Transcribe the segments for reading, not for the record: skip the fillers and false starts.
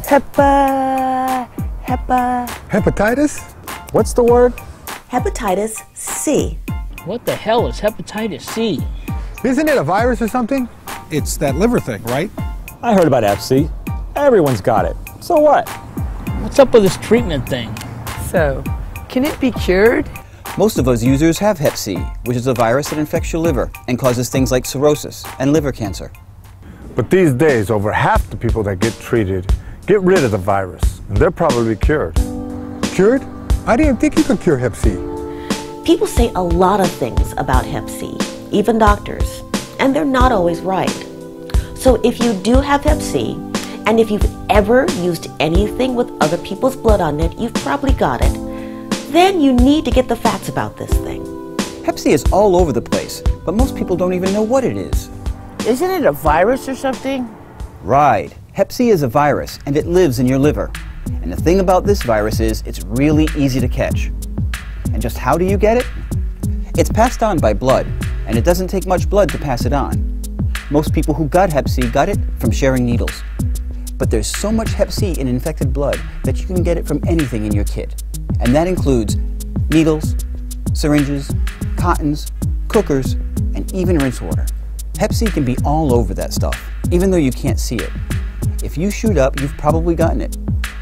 Hepatitis? What's the word? Hepatitis C. What the hell is hepatitis C? Isn't it a virus or something? It's that liver thing, right? I heard about Hep C. Everyone's got it. So what? What's up with this treatment thing? So, can it be cured? Most of us users have Hep C, which is a virus that infects your liver and causes things like cirrhosis and liver cancer. But these days, over half the people that get treated get rid of the virus, and they're probably cured. Cured? I didn't think you could cure Hep C. People say a lot of things about Hep C, even doctors, and they're not always right. So if you do have Hep C, and if you've ever used anything with other people's blood on it, you've probably got it. Then you need to get the facts about this thing. Hep C is all over the place, but most people don't even know what it is. Isn't it a virus or something? Right. Hep C is a virus, and it lives in your liver. And the thing about this virus is it's really easy to catch. And just how do you get it? It's passed on by blood, and it doesn't take much blood to pass it on. Most people who got Hep C got it from sharing needles. But there's so much Hep C in infected blood that you can get it from anything in your kit. And that includes needles, syringes, cottons, cookers, and even rinse water. Hep C can be all over that stuff, even though you can't see it. If you shoot up, you've probably gotten it.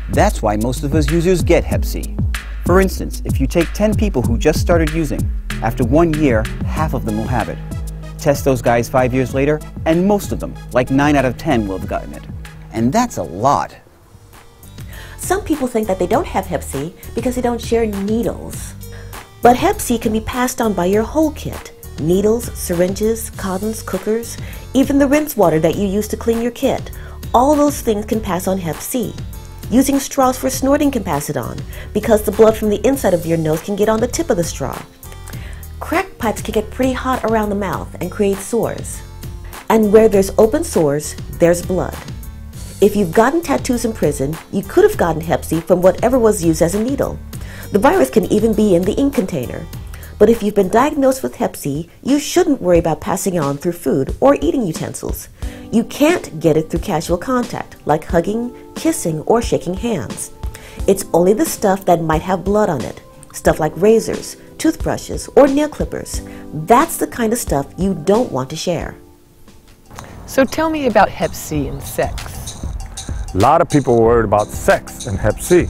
That's why most of us users get Hep C. For instance, if you take 10 people who just started using, after 1 year, half of them will have it. Test those guys 5 years later, and most of them, like 9 out of 10, will have gotten it. And that's a lot. Some people think that they don't have Hep C because they don't share needles. But Hep C can be passed on by your whole kit. Needles, syringes, cottons, cookers, even the rinse water that you use to clean your kit. All those things can pass on Hep C. Using straws for snorting can pass it on because the blood from the inside of your nose can get on the tip of the straw. Crack pipes can get pretty hot around the mouth and create sores. And where there's open sores, there's blood. If you've gotten tattoos in prison, you could have gotten Hep C from whatever was used as a needle. The virus can even be in the ink container. But if you've been diagnosed with Hep C, you shouldn't worry about passing it on through food or eating utensils. You can't get it through casual contact, like hugging, kissing, or shaking hands. It's only the stuff that might have blood on it, stuff like razors, toothbrushes, or nail clippers. That's the kind of stuff you don't want to share. So tell me about Hep C and sex. A lot of people are worried about sex and Hep C.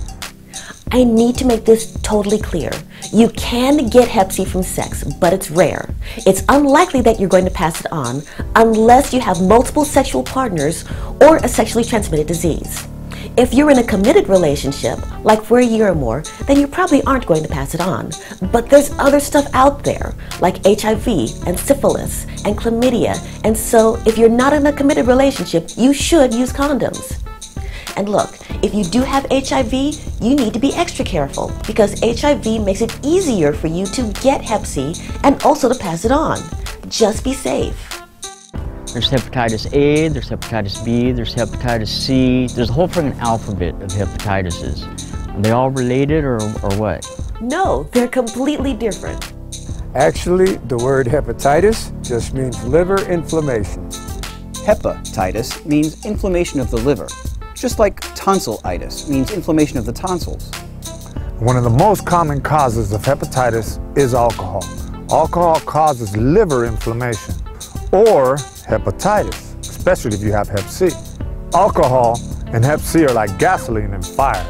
I need to make this totally clear. You can get Hep C from sex, but it's rare. It's unlikely that you're going to pass it on unless you have multiple sexual partners or a sexually transmitted disease. If you're in a committed relationship, like for a year or more, then you probably aren't going to pass it on. But there's other stuff out there, like HIV and syphilis and chlamydia, and so if you're not in a committed relationship, you should use condoms. And look, if you do have HIV, you need to be extra careful because HIV makes it easier for you to get Hep C and also to pass it on. Just be safe. There's hepatitis A, there's hepatitis B, there's hepatitis C. There's a whole freaking alphabet of hepatitises. Are they all related or what? No, they're completely different. Actually, the word hepatitis just means liver inflammation. Hepatitis means inflammation of the liver, just like tonsillitis means inflammation of the tonsils. One of the most common causes of hepatitis is alcohol. Alcohol causes liver inflammation or hepatitis, especially if you have Hep C. Alcohol and Hep C are like gasoline and fire.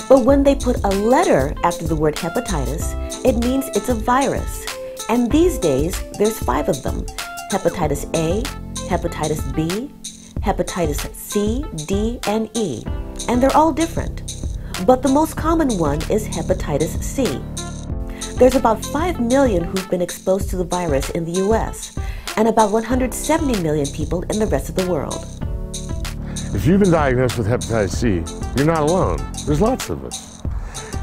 But when they put a letter after the word hepatitis, it means it's a virus. And these days, there's 5 of them. Hepatitis A, Hepatitis B, Hepatitis C, D, and E. And they're all different. But the most common one is Hepatitis C. There's about 5 million who've been exposed to the virus in the US, and about 170 million people in the rest of the world. If you've been diagnosed with hepatitis C, you're not alone. There's lots of us.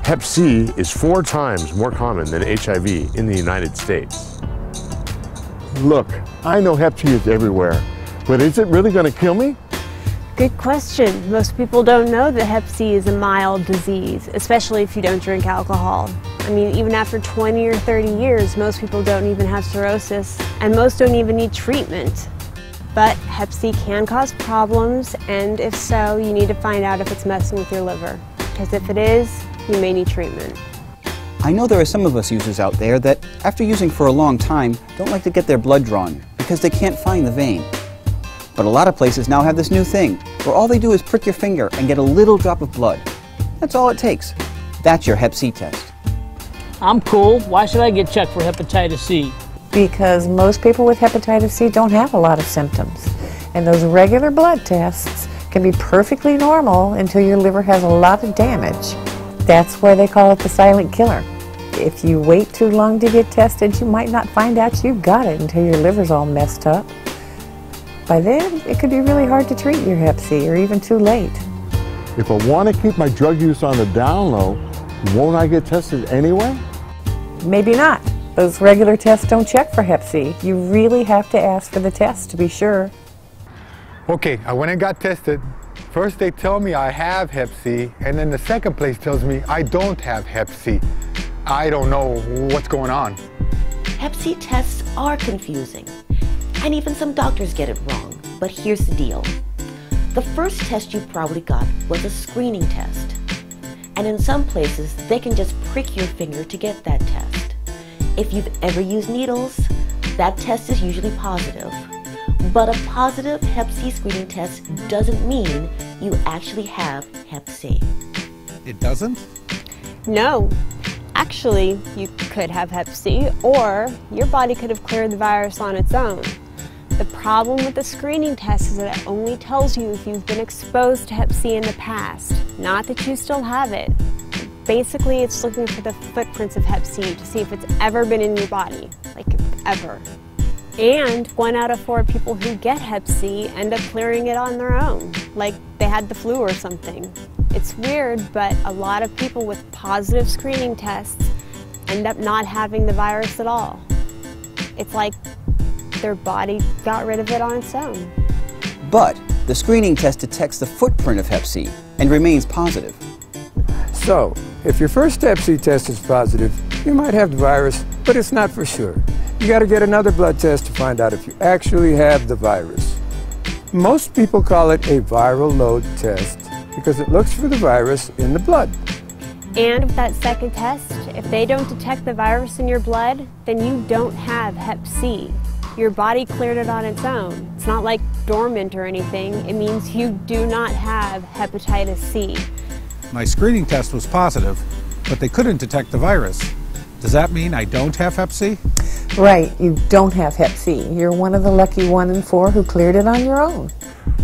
Hep C is 4 times more common than HIV in the United States. Look, I know Hep C is everywhere, but is it really going to kill me? Good question. Most people don't know that Hep C is a mild disease, especially if you don't drink alcohol. I mean, even after 20 or 30 years, most people don't even have cirrhosis, and most don't even need treatment. But Hep C can cause problems, and if so, you need to find out if it's messing with your liver. Because if it is, you may need treatment. I know there are some of us users out there that, after using for a long time, don't like to get their blood drawn because they can't find the vein. But a lot of places now have this new thing, where all they do is prick your finger and get a little drop of blood. That's all it takes. That's your Hep C test. I'm cool. Why should I get checked for hepatitis C? Because most people with hepatitis C don't have a lot of symptoms. And those regular blood tests can be perfectly normal until your liver has a lot of damage. That's why they call it the silent killer. If you wait too long to get tested, you might not find out you've got it until your liver's all messed up. By then, it could be really hard to treat your Hep C, or even too late. If I want to keep my drug use on the down low, won't I get tested anyway? Maybe not. Those regular tests don't check for Hep C. You really have to ask for the test to be sure. Okay, I went and got tested. First they tell me I have Hep C, and then the second place tells me I don't have Hep C. I don't know what's going on. Hep C tests are confusing, and even some doctors get it wrong. But here's the deal. The first test you probably got was a screening test. And in some places, they can just prick your finger to get that test. If you've ever used needles, that test is usually positive. But a positive Hep C screening test doesn't mean you actually have Hep C. It doesn't? No. Actually, you could have Hep C, or your body could have cleared the virus on its own. The problem with the screening test is that it only tells you if you've been exposed to Hep C in the past, not that you still have it. Basically, it's looking for the footprints of Hep C to see if it's ever been in your body, like ever. And 1 out of 4 people who get Hep C end up clearing it on their own, like they had the flu or something. It's weird, but a lot of people with positive screening tests end up not having the virus at all. It's like their body got rid of it on its own. But the screening test detects the footprint of Hep C and remains positive. So, if your first Hep C test is positive, you might have the virus, but it's not for sure. You got to get another blood test to find out if you actually have the virus. Most people call it a viral load test because it looks for the virus in the blood. And with that second test, if they don't detect the virus in your blood, then you don't have Hep C. Your body cleared it on its own. It's not like dormant or anything. It means you do not have hepatitis C. My screening test was positive, but they couldn't detect the virus. Does that mean I don't have Hep C? Right, you don't have Hep C. You're one of the lucky 1 in 4 who cleared it on your own.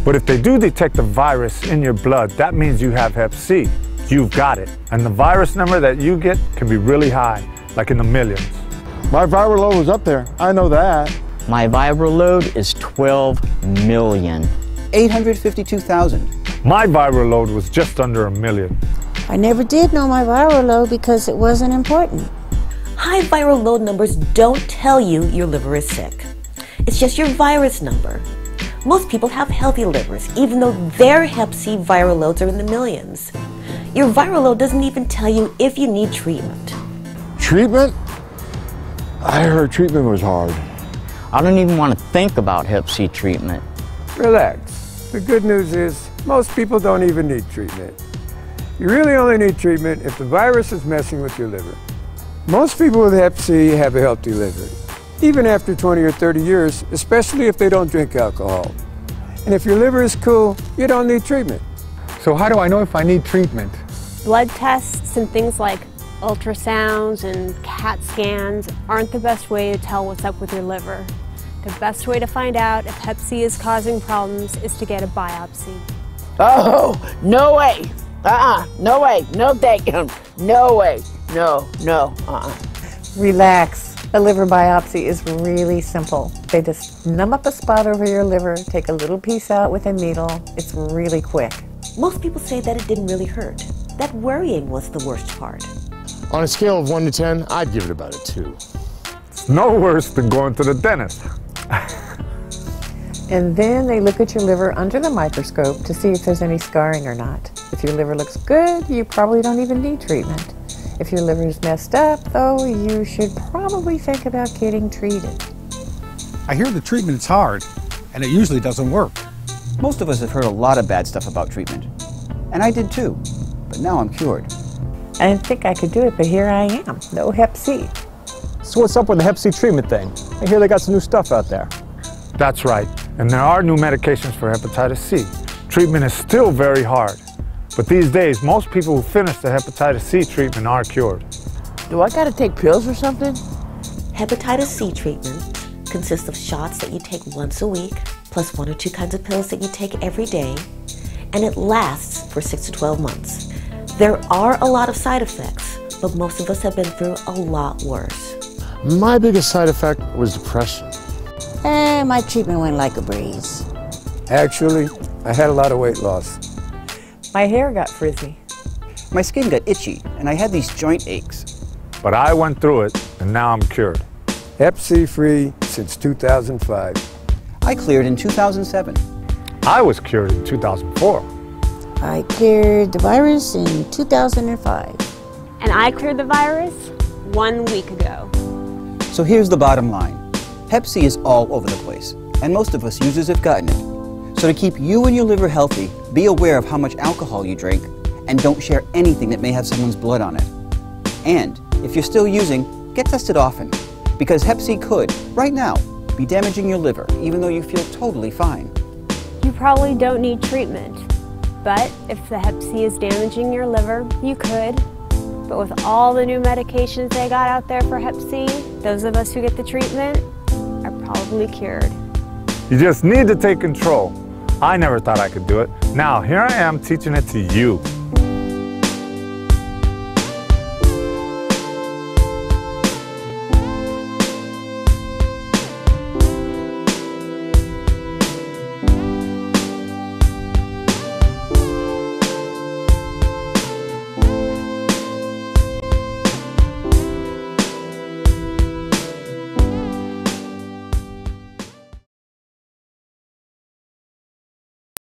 But if they do detect the virus in your blood, that means you have Hep C. You've got it. And the virus number that you get can be really high, like in the millions. My viral load was up there. I know that. My viral load is 12 million. 852,000. My viral load was just under 1 million. I never did know my viral load because it wasn't important. High viral load numbers don't tell you your liver is sick. It's just your virus number. Most people have healthy livers, even though their Hep C viral loads are in the millions. Your viral load doesn't even tell you if you need treatment. Treatment? I heard treatment was hard. I don't even want to think about Hep C treatment. Relax. The good news is most people don't even need treatment. You really only need treatment if the virus is messing with your liver. Most people with Hep C have a healthy liver, even after 20 or 30 years, especially if they don't drink alcohol. And if your liver is cool, you don't need treatment. So how do I know if I need treatment? Blood tests and things like ultrasounds and CAT scans aren't the best way to tell what's up with your liver. The best way to find out if Hep C is causing problems is to get a biopsy. Oh, no way. No way. No thank you. No way. No. Relax. A liver biopsy is really simple. They just numb up a spot over your liver, take a little piece out with a needle. It's really quick. Most people say that it didn't really hurt. That worrying was the worst part. On a scale of 1 to 10, I'd give it about a 2. It's no worse than going to the dentist. And then they look at your liver under the microscope to see if there's any scarring or not. If your liver looks good, you probably don't even need treatment. If your liver is messed up, though, you should probably think about getting treated. I hear the treatment is hard, and it usually doesn't work. Most of us have heard a lot of bad stuff about treatment. And I did too, but now I'm cured. I didn't think I could do it, but here I am. No Hep C. So what's up with the Hep C treatment thing? I hear they got some new stuff out there. That's right, and there are new medications for hepatitis C. Treatment is still very hard, but these days most people who finish the hepatitis C treatment are cured. Do I gotta take pills or something? Hepatitis C treatment consists of shots that you take once a week, plus 1 or 2 kinds of pills that you take every day, and it lasts for 6 to 12 months. There are a lot of side effects, but most of us have been through a lot worse. My biggest side effect was depression. My treatment went like a breeze. Actually, I had a lot of weight loss. My hair got frizzy. My skin got itchy, and I had these joint aches. But I went through it, and now I'm cured. Hep C free since 2005. I cleared in 2007. I was cured in 2004. I cleared the virus in 2005. And I cleared the virus 1 week ago. So here's the bottom line. Hep C is all over the place, and most of us users have gotten it. So to keep you and your liver healthy, be aware of how much alcohol you drink, and don't share anything that may have someone's blood on it. And if you're still using, get tested often, because Hep C could, right now, be damaging your liver, even though you feel totally fine. You probably don't need treatment, but if the Hep C is damaging your liver, you could. But with all the new medications they got out there for Hep C, those of us who get the treatment are probably cured. You just need to take control. I never thought I could do it. Now, here I am teaching it to you.